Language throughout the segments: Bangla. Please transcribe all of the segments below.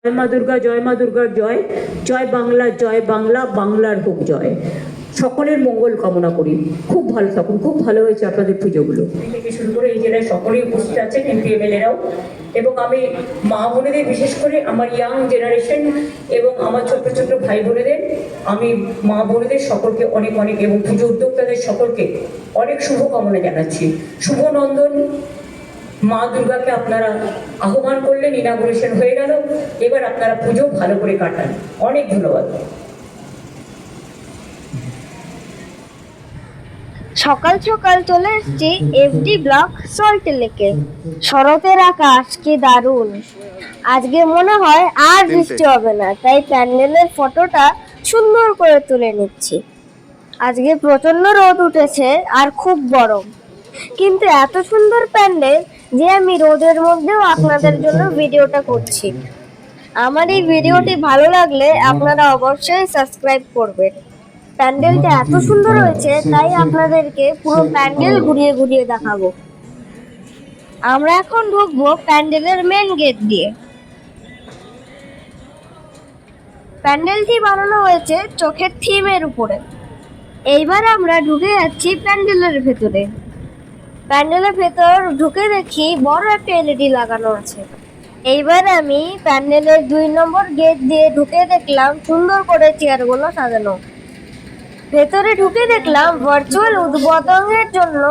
জয় মা দুর্গা, জয় মা দুর্গার জয়, জয় বাংলা, জয় বাংলা, বাংলার হোক জয়। সকলের মঙ্গল কামনা করি। খুব ভালো থাকুন। খুব ভালো হয়েছে আপনাদের পুজোগুলো থেকে শুরু করে এই জেলায় সকলেই উপস্থিত আছেন, এমপি এমএলএরাও। এবং আমি মা বোনেদের, বিশেষ করে আমার ইয়াং জেনারেশন এবং আমার ছোট্ট ছোট্ট ভাই বোনেদের, আমি মা বোনেদের সকলকে অনেক অনেক, এবং পুজো উদ্যোক্তাদের সকলকে অনেক শুভকামনা জানাচ্ছি। শুভ নন্দন। মা দুর্গাকে আপনারা আহ্বান করলেন, ইনাগুরেশন হয়ে গেল, এবার আপনারা পুজো ভালো করে কাটান। অনেক ধন্যবাদ। সকাল সকাল চলে এসেছি এফডি ব্লক সল্ট লেকে। শরতের আকাশ কি দারুণ! আজকে মনে হয় আর বৃষ্টি হবে না, তাই প্যান্ডেলের ফটোটা সুন্দর করে তুলে নিচ্ছি। আজকে প্রচন্ড রোদ উঠেছে আর খুব গরম, কিন্তু এত সুন্দর প্যান্ডেল যে আমি রোদের মধ্যেও আপনাদের জন্য ভিডিওটা করছি। আমার এই ভিডিওটি ভালো লাগলে আপনারা অবশ্যই সাবস্ক্রাইব করবেন। প্যান্ডেলটা এত সুন্দর হয়েছে, তাই আপনাদেরকে পুরো প্যান্ডেল ঘুরিয়ে ঘুরিয়ে দেখাবো। আমরা এখন ঢুকবো প্যান্ডেলের মেন গেট দিয়ে। প্যান্ডেলটি বানানো হয়েছে চোখের থিমের উপরে। এইবার আমরা ঢুকে যাচ্ছি প্যান্ডেলের ভেতরে। প্যান্ডেলের ভেতর ঢুকে দেখি বড় একটা এলইডি লাগানো আছে। এইবার আমি প্যান্ডেলের 2 নম্বর গেট দিয়ে ঢুকে দেখলাম সুন্দর করে চেয়ারগুলো সাজানো। ভেতরে ঢুকে দেখলাম ভার্চুয়াল উদ্বোধনের জন্য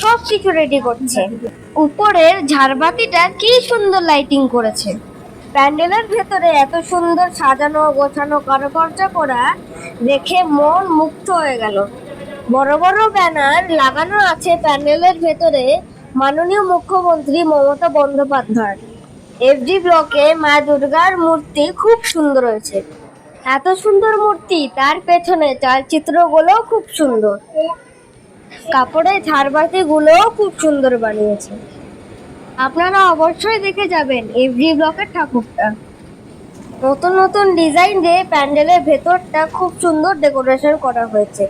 সব কিছু রেডি করছে। উপরের ঝাড়বাতিটা কি সুন্দর লাইটিং করেছে। প্যান্ডেলের ভেতরে এত সুন্দর সাজানো গোছানো কারুকার্য করা দেখে মন মুগ্ধ হয়ে গেল। বড় বড় ব্যানার লাগানো আছে প্যান্ডেলের ভেতরে। মাননীয় মুখ্যমন্ত্রী মমতা বন্দ্যোপাধ্যায় এফডি ব্লকে মা দুর্গার মূর্তি খুব সুন্দর হয়েছে। এত সুন্দর মূর্তি, তার পেছনে চালচিত্রগুলো খুব সুন্দর। কাপড়ের ঝাড়বাতি গুলোও খুব সুন্দর বানিয়েছে। আপনারা অবশ্যই দেখে যাবেন এফডি ব্লকের ঠাকুরটা। নতুন নতুন ডিজাইন দিয়ে প্যান্ডেলের ভেতরটা খুব সুন্দর ডেকোরেশন করা হয়েছে।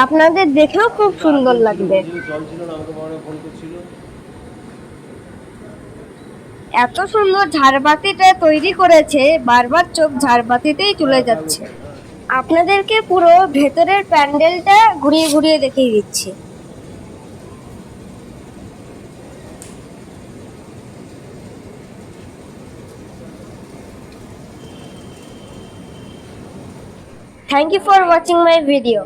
আপনাদের দেখেও খুব সুন্দর লাগবে। এত সুন্দর ঝাড়বাতিটা তৈরি করেছে, বারবার চোখ ঝাড়বাতিতেই চলে যাচ্ছে। আপনাদেরকে পুরো ভেতরের প্যান্ডেলটা ঘুরিয়ে ঘুরিয়ে দেখিয়ে দিচ্ছি। Thank you for watching my video.